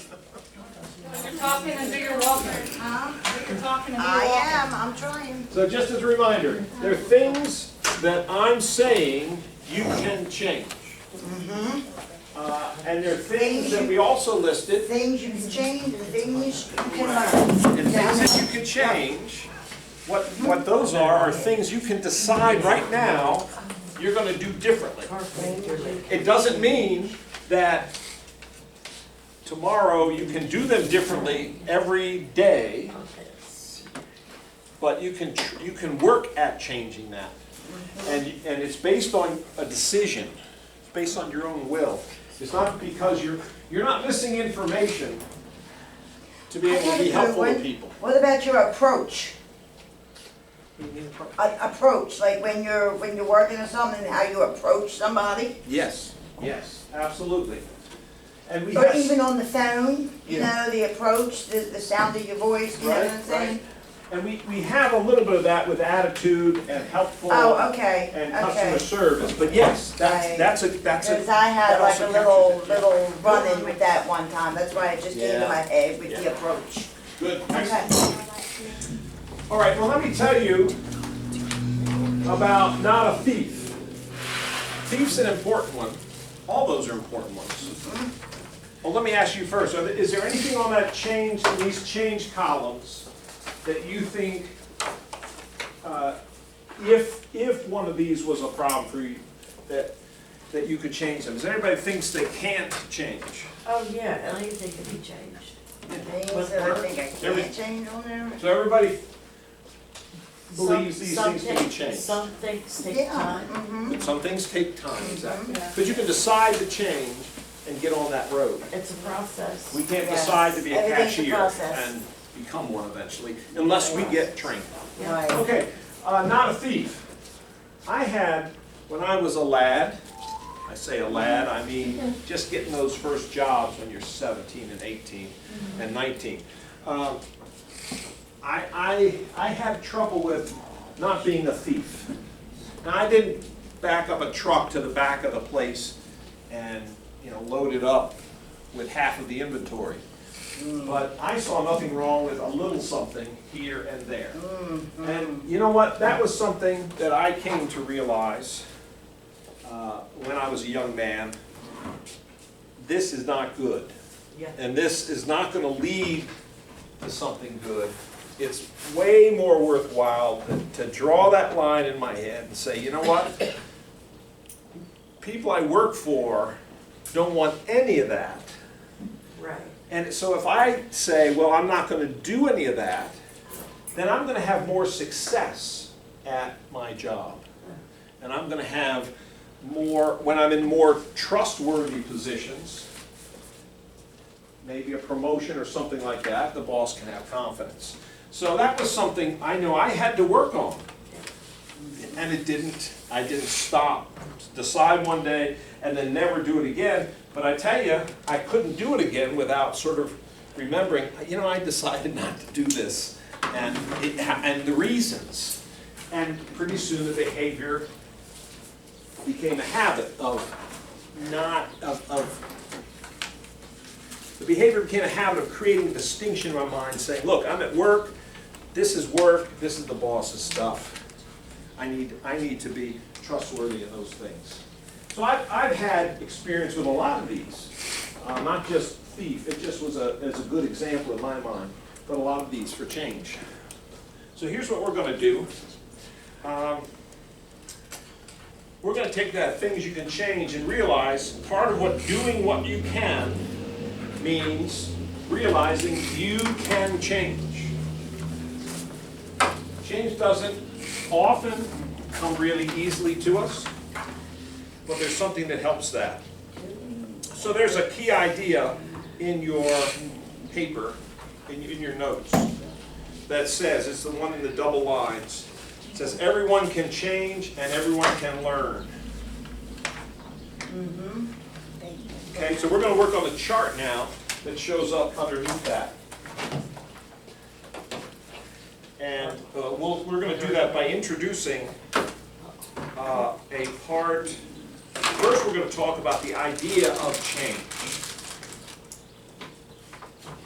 You're talking and do your walking. You're talking and do your I walking. am, I'm trying. So just as a reminder, there are things that I'm saying you can change. And there are things that we also listed, Things you can change, and things you can learn. and things that you can change. What those are things you can decide right now you're going to do differently. It doesn't mean that tomorrow you can do them differently every day, but you can work at changing that. And it's based on a decision. It's based on your own will. It's not because you're not missing information to be able to be helpful to people. What about your approach? Approach, like when you're working on something, how you approach somebody? Yes, absolutely. And we Or have, even on the phone, you Yeah. know, the approach, the sound of your voice, you know what I'm saying? And we have a little bit of that with attitude and helpful Oh, okay, and customer okay. service. But yes, Right. that's a Because I had that like also a counts. little run-in with that one time, that's why it just came to Yeah. my head with the Yeah. approach. Good. Okay. All right. Well, let me tell you about not a thief. Thief's an important one. All those are important ones. Well, let me ask you first. Is there anything on that change, in these change columns, that you think, if one of these was a problem for you, that you could change them? Does anybody thinks they can't change? Oh, yeah, anything can be changed. Things that I think I Every- can't change on there. So everybody believes these things can be changed. Some things take Yeah, time. mhm. Some things take time, exactly. Yeah. Because you can decide to change and get on that road. It's a process. We can't Yes. decide to be a Everything's a cashier process. and become one eventually, unless we get trained. Right. Okay, not a thief. I had, when I was a lad, I say a lad, I mean just getting those first jobs when you're 17 and 18 and 19. I had trouble with not being a thief. Now, I didn't back up a truck to the back of the place and, load it up with half of the inventory. But I saw nothing wrong with a little something here and there. And you know what? That was something that I came to realize when I was a young man. This is not good. Yeah. And this is not going to lead to something good. It's way more worthwhile to draw that line in my head and say, you know what? People I work for don't want any of that. Right. And so if I say, well, I'm not going to do any of that, then I'm going to have more success at my job. And I'm going to have more, when I'm in more trustworthy positions, maybe a promotion or something like that, the boss can have confidence. So that was something I know I had to work on. And I didn't stop, decide one day and then never do it again. But I tell you, I couldn't do it again without sort of remembering, I decided not to do this and the reasons. And pretty soon the behavior became a habit the behavior became a habit of creating a distinction in my mind, saying, look, I'm at work, this is the boss's stuff. I need to be trustworthy in those things. So I've had experience with a lot of these, not just thief, it just was a good example in my mind, but a lot of these for change. So here's what we're going to do. We're going to take that things you can change and realize part of what doing what you can means realizing you can change. Change doesn't often come really easily to us, but there's something that helps that. So there's a key idea in your paper, in your notes, that says, it's the one in the double lines, it says everyone can change and everyone can learn. Okay, so we're going to work on the chart now that shows up underneath that. And we're going to do that by introducing a part. First, we're going to talk about the idea of change.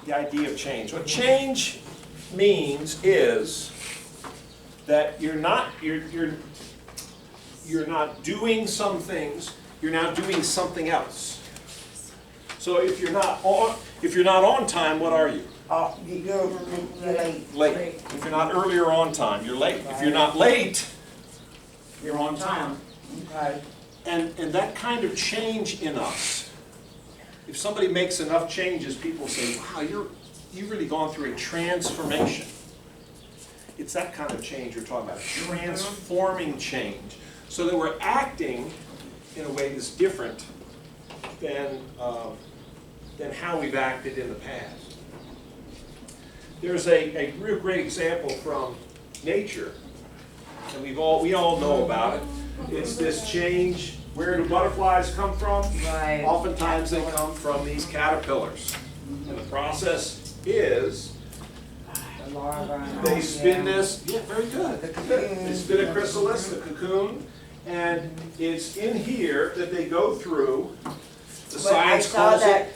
the idea of change. What change means is that you're not doing some things, you're now doing something else. So if you're not on time, what are you? Oh, you're late. Late. If you're not early or on time, you're late. If you're not late, you're on time. Okay. And that kind of change in us, if somebody makes enough changes, people say, wow, you've really gone through a transformation. It's that kind of change we're talking about, transforming change, so that we're acting in a way that's different than how we've acted in the past. There's a real great example from nature, and we all know about it. It's this change. Where do butterflies come from? Right. Oftentimes they come from these caterpillars. And the process is The larva. they spin this, yeah, very good. They spin a chrysalis, the cocoon, and it's in here that they go through. The science calls it.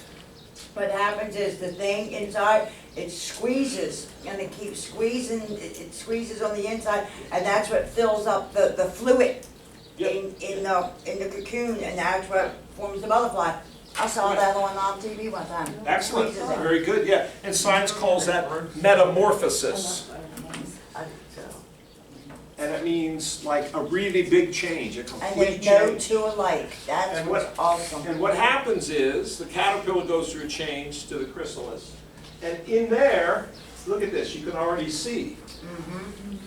What happens is the thing inside, it squeezes, and it keeps squeezing, it squeezes on the inside, and that's what fills up the fluid in the cocoon, and that's what forms the butterfly. I saw that on TV one time. Excellent, Squeezes it. very good, yeah. And science calls that metamorphosis. And it means like a really big change, a And complete there's no change. two alike, that's And what's awesome. And what happens is, the caterpillar goes through a change to the chrysalis, and in there, look at this, you can already see.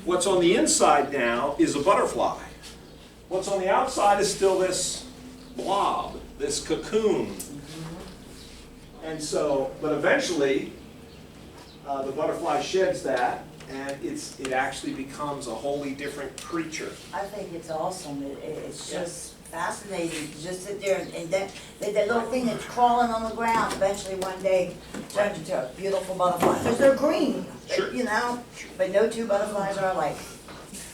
What's on the inside now is a butterfly. What's on the outside is still this blob, this cocoon. And so, but eventually, the butterfly sheds that, and it actually becomes a wholly different creature. I think it's awesome, it's Yeah. just fascinating to just sit there and that little thing that's crawling on the ground eventually one day turns into a beautiful butterfly. Because they're green, Sure. you know, but no two butterflies are alike.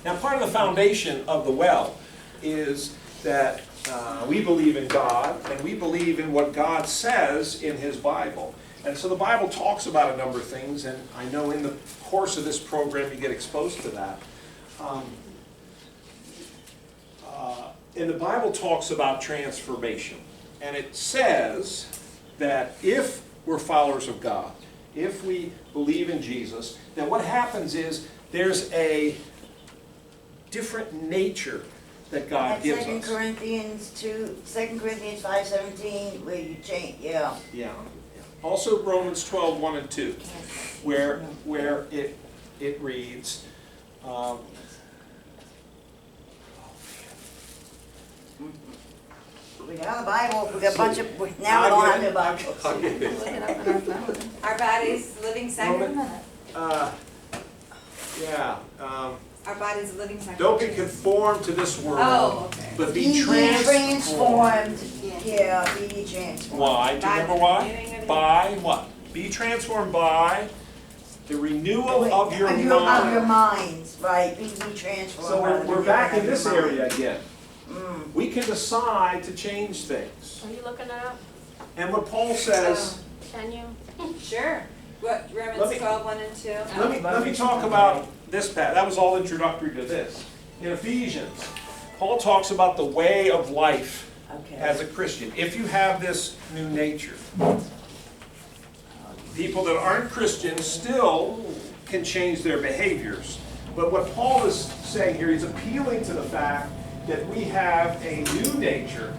Now, part of the foundation of the well is that we believe in God, and we believe in what God says in His Bible. And so the Bible talks about a number of things, and I know in the course of this program you get exposed to that. And the Bible talks about transformation. And it says that if we're followers of God, if we believe in Jesus, then what happens is there's a different nature that God And gives 2 us. Corinthians 5:17, where you change, yeah. Yeah. Also Romans 12, 1 and 2, where it reads, We got a Bible, we got a bunch of, now we don't have no Bibles. I'll get it. Our body's living sacrifice. Our body's a living sacrifice. Don't be conformed to this world, Oh, okay. but Be be ye transformed. transformed, yeah, be ye transformed. Why? Do you By remember the why? renewing of the- By what? Be transformed by the renewal of your Of your mind. minds, right, be ye transformed. So by the we're back in renewing of this your area mind. again. We can decide to change things. Are you looking it up? And what Paul says, Can you? Sure. What, Let me- Romans 12, 1 and 2? let me talk about this path. That was all introductory to this. In Ephesians, Paul talks about the way of life Okay. as a Christian. If you have this new nature, people that aren't Christians still can change their behaviors. But what Paul is saying here, he's appealing to the fact that we have a new nature,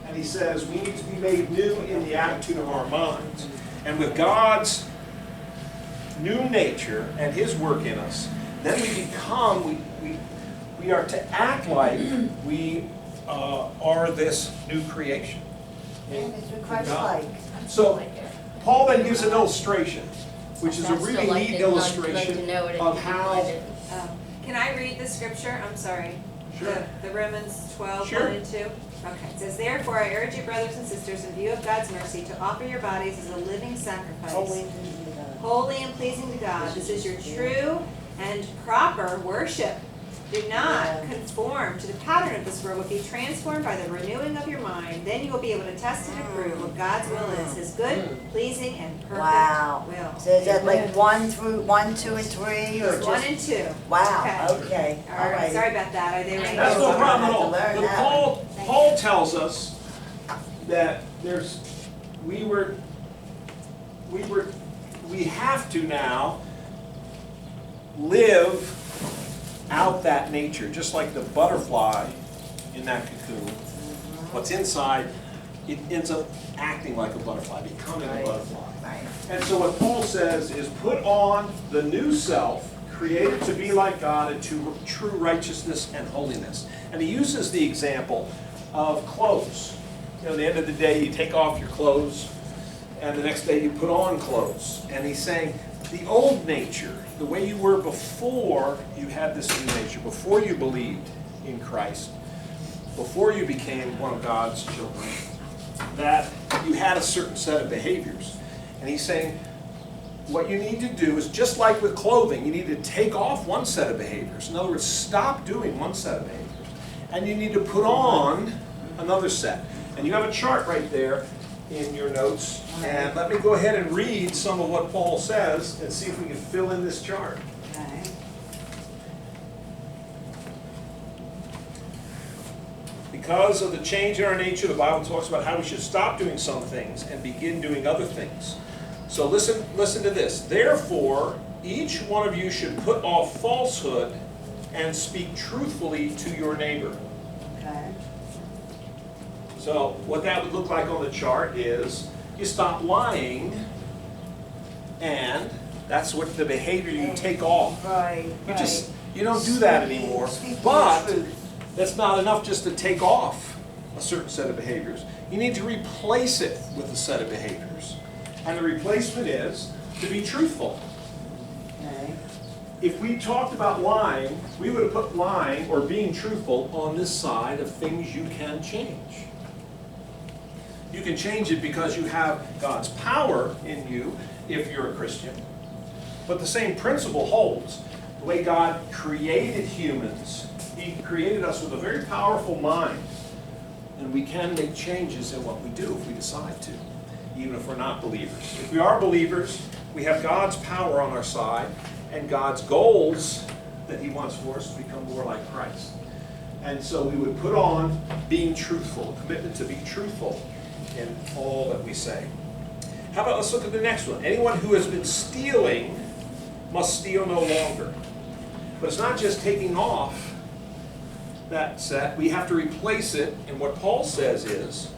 and he says we need to be made new in the attitude of our minds. And with God's new nature and His work in us, then we are to act like we are this new creation. And it's Christ-like. So Paul then gives an illustration, which is a I'd really still like neat to- I'd like illustration to know it if of you can how. find it. Can I read the scripture? I'm sorry. Sure. The Romans 12, Sure. 1 and 2? Okay. It says, therefore, I urge you, brothers and sisters, in view of God's mercy, to offer your bodies as a living sacrifice, holy and pleasing to God. This is your true and proper worship. Do not conform to the pattern of this world, but be transformed by the renewing of your mind. Then you will be able to test and approve what God's will is, His good, pleasing, and perfect Wow. will. So is that like 1, 2, and 3, or Just 1 just? and 2. Wow, okay, All all right, right. sorry about that. They were That's no We're gonna problem at have to all. learn But that Paul tells us that we have to now live out that nature, just like the butterfly in that cocoon. What's inside, it ends up acting like a butterfly, becoming a Right. butterfly. Right. And so what Paul says is put on the new self, created to be like God in true righteousness and holiness. And he uses the example of clothes. You know, at the end of the day, you take off your clothes, and the next day you put on clothes. And he's saying the old nature, the way you were before you had this new nature, before you believed in Christ, before you became one of God's children, that you had a certain set of behaviors. And he's saying what you need to do is, just like with clothing, you need to take off one set of behaviors. In other words, stop doing one set of behaviors. And you need to put on another set. And you have a chart right there in your notes. And let me go ahead and read some of what Paul says and see if we can fill in this chart. Okay. Because of the change in our nature, the Bible talks about how we should stop doing some things and begin doing other things. So listen to this. Therefore, each one of you should put off falsehood and speak truthfully to your neighbor. Okay. So what that would look like on the chart is you stop lying, and that's what the behavior you take off. Right, You don't do that anymore. Speaking But the truth. that's not enough just to take off a certain set of behaviors. You need to replace it with a set of behaviors. And the replacement is to be truthful. Okay. If we talked about lying, we would have put lying or being truthful on this side of things you can change. You can change it because you have God's power in you if you're a Christian. But the same principle holds. The way God created humans, He created us with a very powerful mind. And we can make changes in what we do if we decide to, even if we're not believers. If we are believers, we have God's power on our side and God's goals that He wants for us to become more like Christ. And so we would put on being truthful, a commitment to be truthful in all that we say. How about, let's look at the next one. Anyone who has been stealing must steal no longer. But it's not just taking off that set. We have to replace it. And what Paul says is,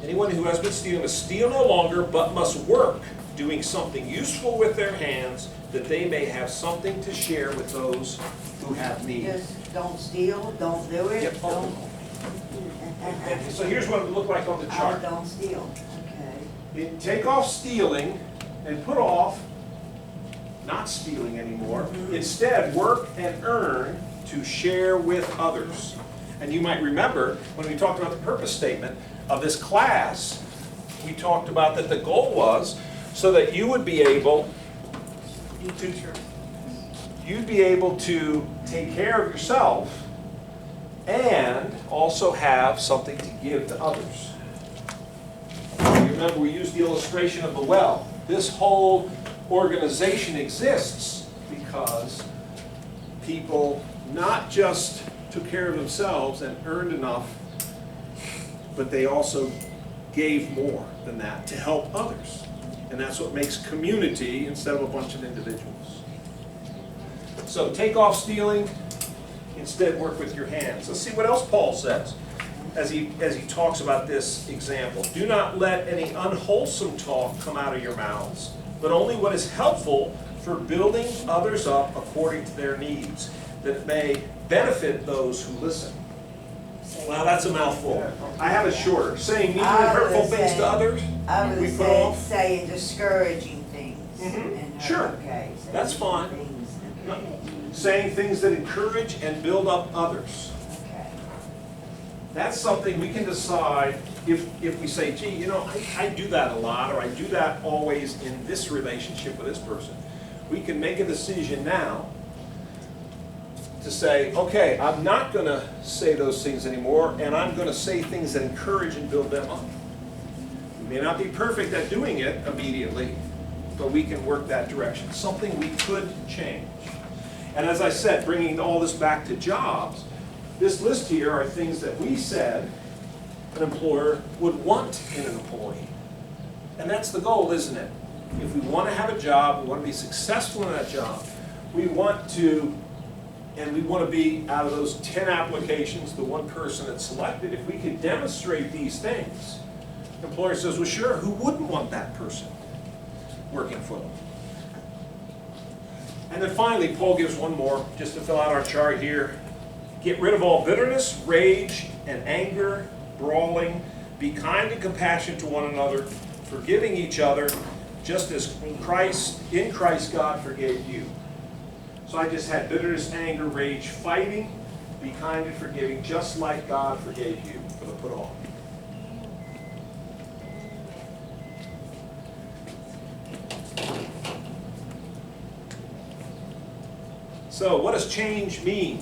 anyone who has been stealing must steal no longer, but must work, doing something useful with their hands, that they may have something to share with those who have need. Just don't steal, don't do it, Yep. don't. And so here's what it would look like on the Oh, chart. don't steal, okay. Take off stealing and put off not stealing anymore. Instead, work and earn to share with others. And you might remember when we talked about the purpose statement of this class, we talked about that the goal was so that you would be able to take care of yourself and also have something to give to others. You remember we used the illustration of the well. This whole organization exists because people not just took care of themselves and earned enough, but they also gave more than that to help others. And that's what makes community instead of a bunch of individuals. So take off stealing, instead work with your hands. Let's see what else Paul says as he talks about this example. Do not let any unwholesome talk come out of your mouths, but only what is helpful for building others up according to their needs, that it may benefit those who listen. Wow, that's a mouthful. I have it shorter. Saying mean and hurtful things to others, I would we have put said, off. saying discouraging things. Mhm. and Sure. Okay. saying That's fine. things, okay. Saying things that encourage and build up others. Okay. That's something we can decide if we say, gee, you know, I do that a lot, or I do that always in this relationship with this person. We can make a decision now to say, okay, I'm not going to say those things anymore, and I'm going to say things that encourage and build them up. We may not be perfect at doing it immediately, but we can work that direction. Something we could change. And as I said, bringing all this back to jobs, this list here are things that we said an employer would want in an employee. And that's the goal, isn't it? If we want to have a job, we want to be successful in that job, we want to, and we want to be, out of those 10 applications, the one person that's selected, if we could demonstrate these things, the employer says, well, sure, who wouldn't want that person working for them? And then finally, Paul gives one more, just to fill out our chart here. Get rid of all bitterness, rage, and anger, brawling. Be kind and compassionate to one another, forgiving each other, just as in Christ God forgave you. So I just had bitterness, anger, rage, fighting. Be kind and forgiving, just like God forgave you, for the put on. So what does change mean?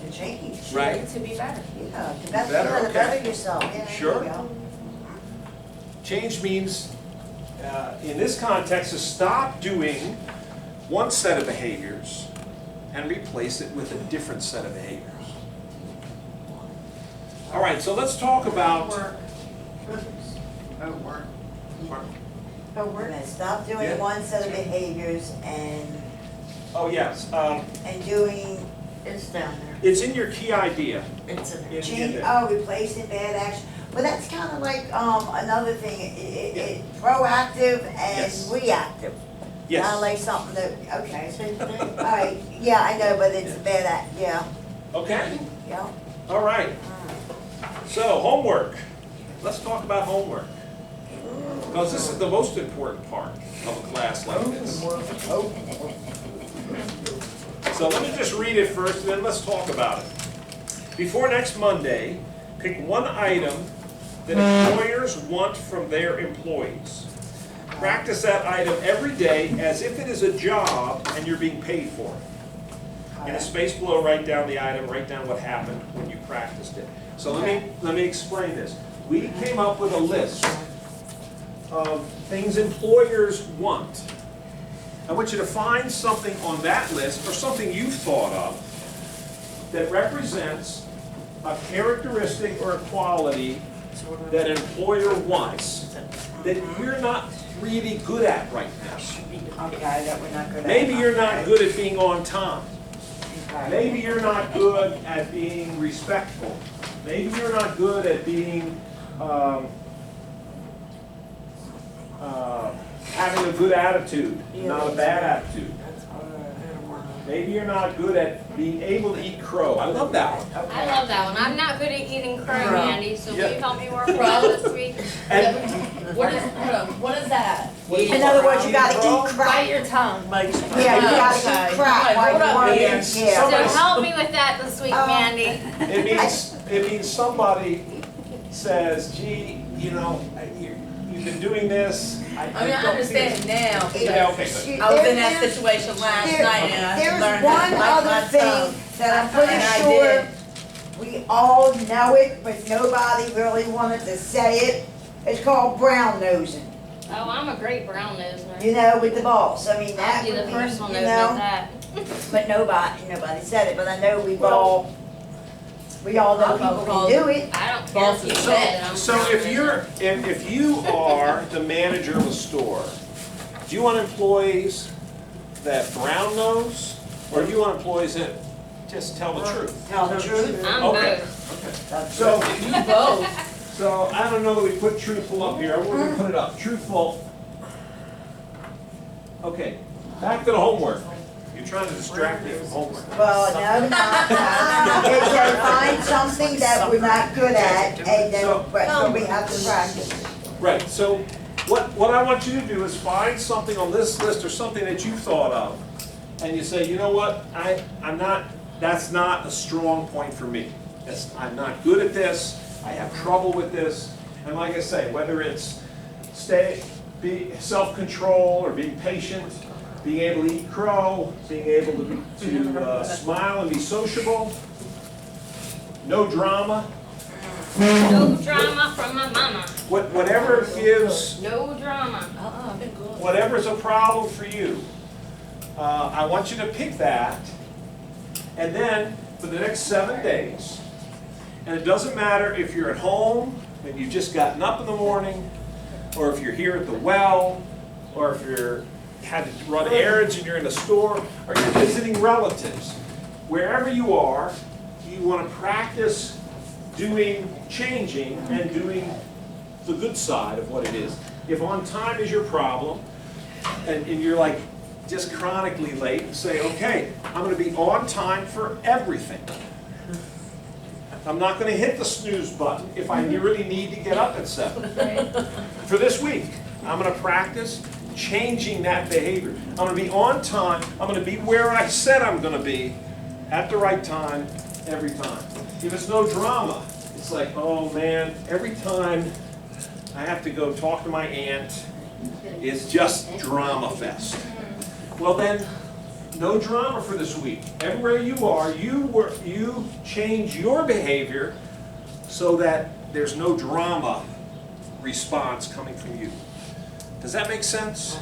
To change. Right? To be better. Yeah, to Better, to okay. better yourself. Yeah, there you Sure. go. Change means, in this context, to stop doing one set of behaviors and replace it with a different set of behaviors. All right, so let's talk about Work. We're gonna stop doing Yeah. one set of behaviors and Oh, yes, doing, It's down there. it's in your key idea. It's in there. In change, there. replacing bad action. Well, that's kind of like, another thing, proactive and Yes. reactive. Kind Yes, of like something that, okay. Same thing. All right, yeah, I know, but it's a bad act, yeah, okay, yeah. all right. So, homework. Let's talk about homework. Because this is the most important part of a class like this. So let me just read it first, and then let's talk about it. Before next Monday, pick one item that employers want from their employees. Practice that item every day as if it is a job and you're being paid for it. In a space below, write down the item, write down what happened when you practiced it. So let me explain this. We came up with a list of things employers want. I want you to find something on that list, or something you've thought of, that represents a characteristic or a quality that an employer wants that you're not really good at right now. Okay, that we're not good at. Maybe you're not Okay. good at being on time. Okay. Maybe you're not good at being respectful. Maybe you're not good at being, having a good attitude, not a bad attitude. Maybe you're not good at being able to eat crow. I love that one. I love that one. I'm not good at eating crow, Andy, so will Yeah. you help me work crow this week? And What is that? In other words, you gotta eat Bite crap. your tongue, like. Yeah, you gotta Okay. eat crap while Hold you're up, working, man. So yeah. help me with that this week, Mandy. it means somebody says, gee, you know, you've been doing this. I mean, I understand now. Yeah, okay, good. I was in that situation last night and I There's learned how one to bite other my thing tongue. that I'm pretty And I sure did. we all know it, but nobody really wanted to say it. It's called brown nosing, Oh, I'm a great brown noser. you know, with the balls. I mean, that I'll be would the be, first one you to admit know, that. but nobody said it, but I know we all know I'll people call can do it. I don't care if you say that I'm a So brown if noser. if you are the manager of a store, do you want employees that brown nose, or do you want employees that just tell the truth? Tell the truth. I'm Okay. both. That's So, You both. so I don't know that we put truthful up here. We're gonna put it up. Truthful. Okay, back to the homework. You're trying to distract me from homework. Well, no, not. It's to find something that we're not good at, and then, but we have to practice. Right, so what I want you to do is find something on this list or something that you thought of, and you say, you know what, that's not a strong point for me. I'm not good at this, I have trouble with this, and like I say, whether it's be self-control or being patient being able to eat crow, being able to smile and be sociable, no drama, No drama from my mama. whatever gives, No drama. I've been good. whatever's a problem for you. I want you to pick that, and then for the next 7 days, and it doesn't matter if you're at home and you've just gotten up in the morning, or if you're here at the well, or if you're had to run errands and you're in a store, or you're visiting relatives. Wherever you are, you want to practice changing and doing the good side of what it is. If on time is your problem, and you're like just chronically late, say, okay, I'm going to be on time for everything. I'm not going to hit the snooze button if I really need to get up at 7. For this week, I'm going to practice changing that behavior. I'm going to be on time. I'm going to be where I said I'm going to be at the right time every time. If it's no drama, it's like, oh man, every time I have to go talk to my aunt, it's just drama fest. Well then, no drama for this week. Everywhere you are, you change your behavior so that there's no drama response coming from you. Does that make sense?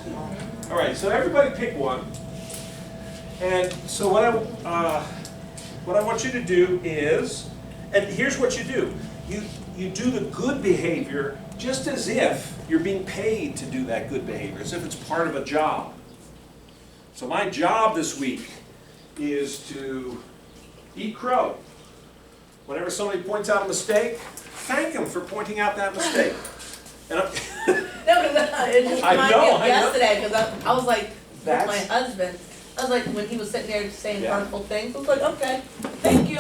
All right, so everybody pick one. And so what I want you to do is, and here's what you do. You do the good behavior just as if you're being paid to do that good behavior, as if it's part of a job. So my job this week is to eat crow. Whenever somebody points out a mistake, thank them for pointing out that mistake. And No, it just I reminded know, me of I know. yesterday, because I was like, with my That's- husband, I was like, when he was sitting there saying Yeah. hurtful things, I was like, okay, thank you.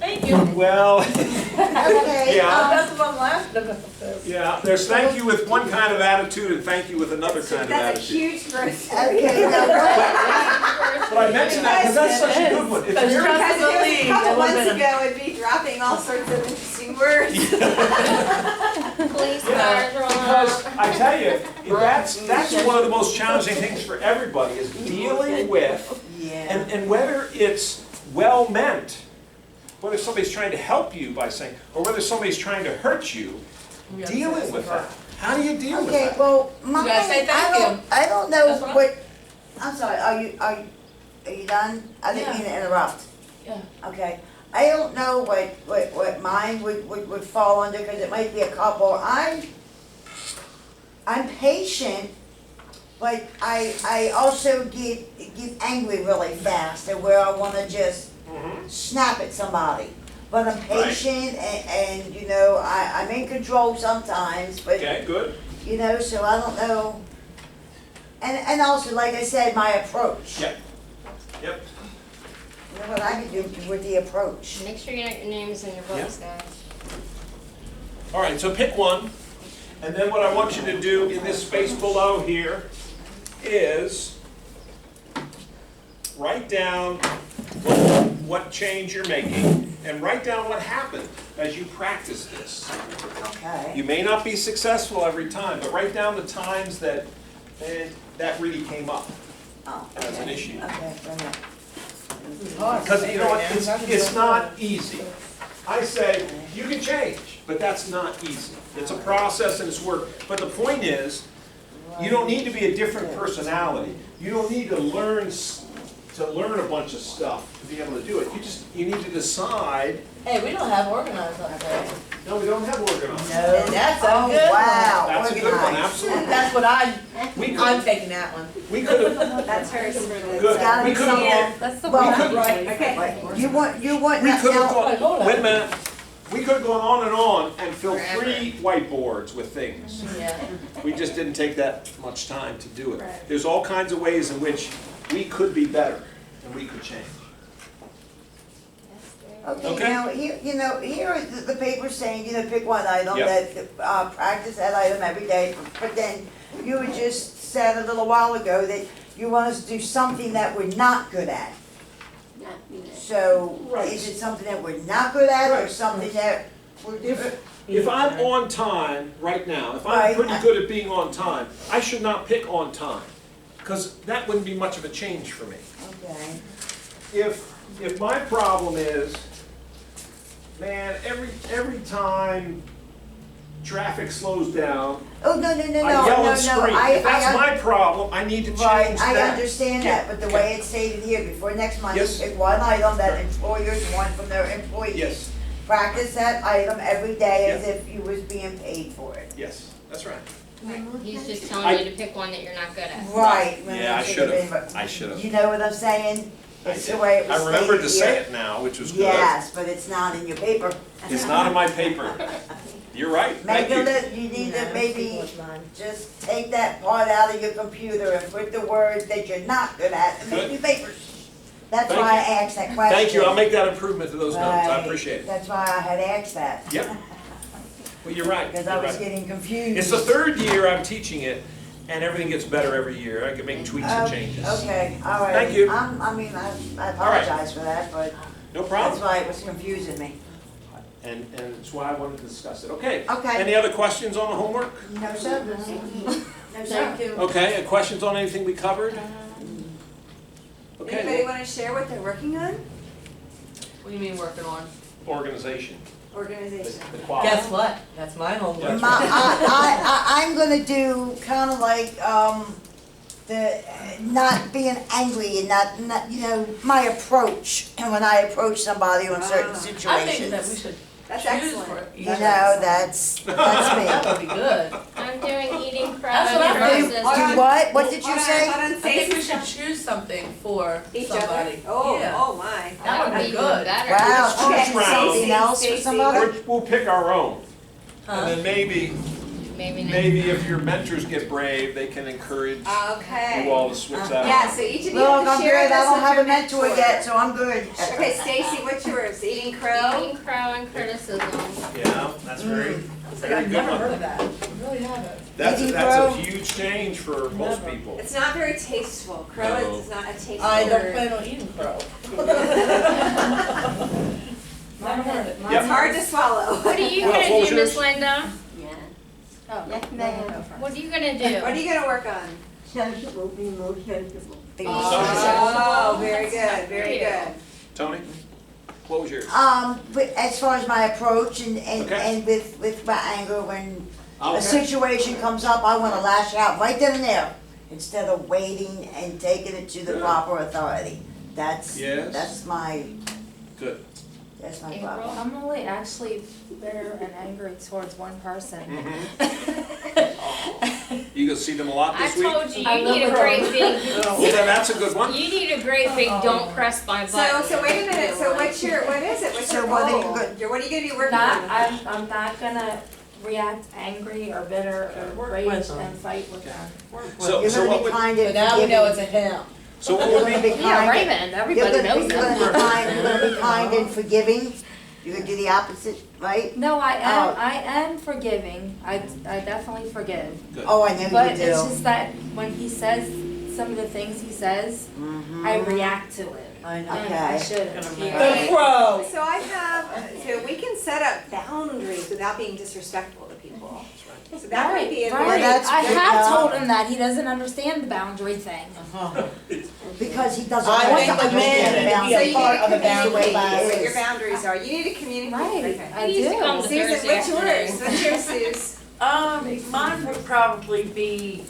Thank you. well, Okay, Yeah. That's what I'm laughing about this. yeah, there's thank you with one kind of attitude and thank you with another kind of That's a attitude. huge growth story. okay, now what? But I mentioned that because that's such a good one. If Because you're- you're- Because if it was a It couple would've months been ago, it'd be dropping all sorts of interesting words. Police cars rolling Because up. I tell you, that's one of the most challenging things for everybody is dealing with, Yeah. and whether it's well meant, whether somebody's trying to help you by saying, or whether somebody's trying to hurt you, Yeah, dealing with that. How do you deal with Okay, that? well, mine, gotta say thank I don't know That's what what, I'm sorry, are you done? I didn't Yeah. mean to interrupt. Yeah. Okay, I don't know what mine would fall under, because it might be a couple. I'm patient, but I also get angry really fast, and where I wanna just Mhm. snap at somebody. But I'm patient, and you know, I'm in control sometimes, but Okay, good. you know, so I don't know. And also, like I said, my approach. Yep. Yep. You know what I can do with the approach. Make sure your name is in your books, guys. All right, so pick one, and then what I want you to do in this space below here is write down what change you're making, and write down what happened as you practice this. Okay. You may not be successful every time, but write down the times that really came up Oh, as an issue. okay, wait a minute. Because you know what, it's not easy. I say, you can change, but that's not easy. It's a process and it's work. But the point is, you don't need to be a different personality. You don't need to learn a bunch of stuff to be able to do it. You need to decide. Hey, we don't have organized up there. No, we don't have organized. No. That's a Oh, good one. wow. That's a good one, Organized. absolutely. That's what We I'm could, taking that one. we could have, That's hers for the. good, gotta we be could have somewhere. gone, That's the Well, one. Right. Okay. Wait, you want we that could have now? gone, wait a minute. We could have gone on and filled 3 whiteboards with things. Yeah. We just didn't take that much time to do it. Right. There's all kinds of ways in which we could be better and we could change. Okay, Okay. now, here are the paper saying, pick one item Yep. that, practice that item every day. But then you had just said a little while ago that you want us to do something that we're not good at. So, Right. is it something that we're not good at, or Right. something that we're good? If I'm on time right now, if I'm Right. pretty good at being on time, I should not pick on time. because that wouldn't be much of a change for me. Okay. If my problem is, man, every time traffic slows down, Oh, no, I yell and scream. If that's my problem, I need to change Right, that. I understand that, but the way it's stated here, before next month, Yes. pick one item that employers want from their employees. Yes, Practice that item every day as Yeah. if you was being paid for it. yes, that's right. He's just telling you to pick one that you're not good at. Right. when Yeah, I we think should of have, it. I should have. You know what I'm saying? I It's the did. way it was I remembered to stated say here. it now, which was good. Yes, but it's not in your paper. It's not in my paper. You're right, thank Make a you. list, you need to No, maybe with mine. just take that part out of your computer and put the words that you're not good at and make Good. new papers. That's Thank why I you. asked that question. Thank you, I'll make that improvement to those notes, I Right. appreciate it. That's why I had asked that. Yep. Well, you're right, Because you're I was right. getting confused. It's the third year I'm teaching it, and everything gets better every year. I can make tweaks and changes. Okay, all right. Thank you. I apologize for that, but No that's problem. why it was confusing me. And that's why I wanted to discuss it. Okay. Okay. Any other questions on the homework? No, sir? No, thank you. Okay, and questions on anything we covered? Anybody Okay. wanna share what they're working on? What do you mean working on? Organization, Organization. the quality. Guess what? That's my homework. I'm gonna do kind of like, the, not being angry and not, you know, my approach. And when I approach somebody on certain Ah. situations. I think that we should That's choose excellent. for You know, that's That me. would be good. I'm doing eating crow That's what and I'm doing. processed. Do what? What did you Hold on, say? hold on, I think we Stacy. should choose something for Each somebody. other? Oh, Yeah. oh my. That would be even good. better. Wow, Okay, choosing something else for Stacy, somebody? We'll pick our own. Huh? And then Maybe not. maybe if your mentors get brave, they can encourage Okay. you all to switch out. Yeah, so each of you Look, have I'm to share good, this I don't with have your a mentor yet, so I'm good. Okay, Stacy, what's yours? Eating crow? Eating crow and criticism. Yeah, that's very, It's like very I've good never heard one. of that. I really haven't. That's Eating a crow. huge change for most people. It's not very tasteful. Crow No. is not a tasteful I don't word. plan on eating crow. Never heard it. Yep. It's hard to swallow. What are you What gonna was do, yours? Miss Linda? Oh, Yes, ma'am. What are you gonna What do? are you gonna work on? Sociable, be more sociable. Oh, very good, very good. Tony, what was yours? But as far as my approach and Okay. with my anger, when a Okay. situation comes up, I wanna lash out right then and there, instead of waiting and taking it to the Good. proper authority. That's Yes. my Good. April? problem. I'm only actually bitter and angry towards one person. You gonna see them a lot I this week? told you, I you love need a her. great big, Well, then that's a good one. you need a great big don't press my button. So wait a minute, so what is it? What's So your what are you goal? go- What are you gonna be working Not, on? I'm not gonna react angry or bitter or Work rage with them. and fight with them. So, You're so gonna what be would, kind So and now we know it's forgiving. a him. so what You're would gonna be Yeah, kind. Raymond, You're everybody gonna knows be, you're gonna be that. kind, you're gonna be kind and forgiving. You're gonna do the opposite, right? No, Oh. I am forgiving. I definitely forgive. Oh, I know But you do. it's just that when he says some of the things he says, I react to it. I know. And I Okay. shouldn't. The crow. So I have, so we can set up boundaries without being disrespectful to people. So that might be a Right, very. that's I good, have yeah. told him that. He doesn't understand the boundary thing. Because he doesn't I want think to the man understand is about be So a you need part to of the communicate boundary line. what your boundaries are. You need to communicate. Right, Okay. I He needs to come do. to Susan, Thursday what's yours? afternoon. What's yours, Suze? Mine would probably be,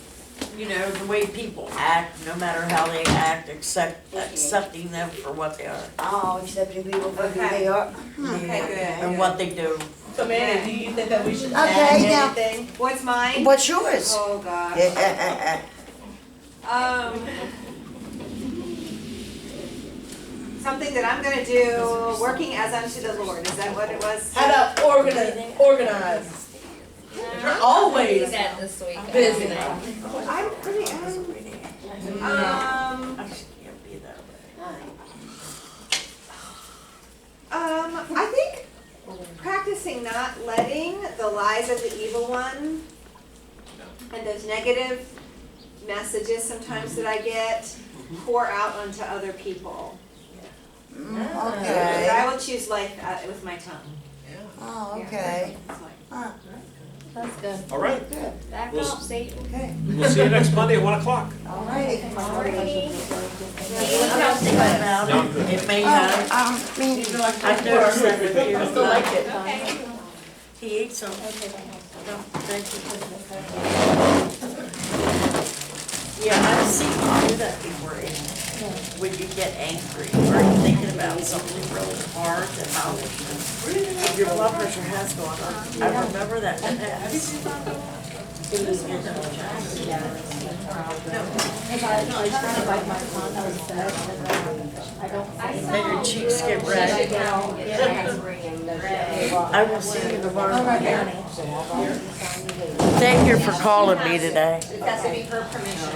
you know, the way people act, no matter how they act, accepting them for what they are Oh, accepting people for who Okay. they are. Okay, good. and what they do. So Manny, do you think that we should Okay, add now- anything? What's mine? What's yours? Oh, gosh. Yeah. Something that I'm gonna do, working as unto the Lord. Is that what it was? How about organize? No, Always do that this week. busy. I'm pretty, I just can't be that way. I think practicing not letting the lies of the evil one and those negative messages sometimes that I get pour out onto other people. But Okay. I will choose life with my tongue. Oh, okay. That's fine. Huh. That's good. All right, Back We'll up, Satan. Okay, we'll see you next Monday at 1 o'clock. all righty. Alrighty. About No, I'm good. it may not, I noticed that with you. I still like it. He ate some. No, thank you. Yeah, I've seen you do that before, Amy. When you get angry or you're thinking about something really hard that your blood pressure has gone up. I remember that in the past. It was good to then your cheeks get red. I will see you tomorrow. Thank you for calling me today. It has to be her permission.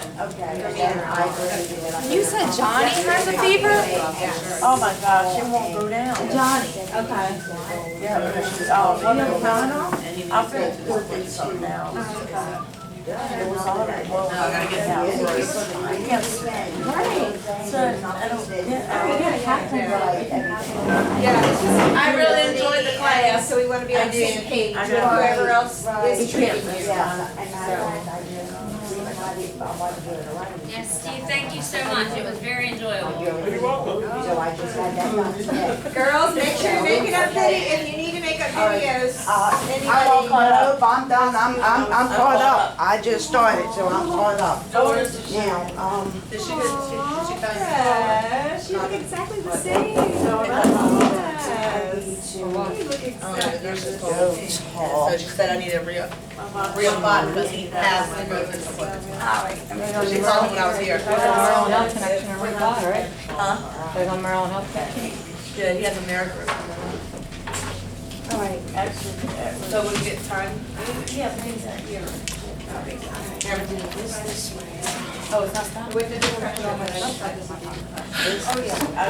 You said Johnny has a fever? Oh my gosh, it won't go down. Johnny, okay. Yeah, because she's, oh, I'll feel good some now. I gotta get out first. Yes. Right. So, I don't, Yeah, it's just, I really enjoyed the class, so we wanna be on the same page with whoever else is treating you. Yes, Steve, thank you so much. It was very enjoyable. You're welcome. Girls, make sure you make it up video, if you need to make up videos, I'm all anybody. caught up, I'm done, I'm caught up. I just started, so I'm caught up. Now, Did she Yeah, she look exactly the same. Yes. You look exactly the same. So she said I need a real bot because he has the growth and support. She told me when I was here. Maryland Health Connection, I read that, right? Huh? There's on Maryland Health Connection. Yeah, he has a miracle. all right, actually, So when you get time, yeah, maybe that year. this way. Oh, it's not that? With the different. I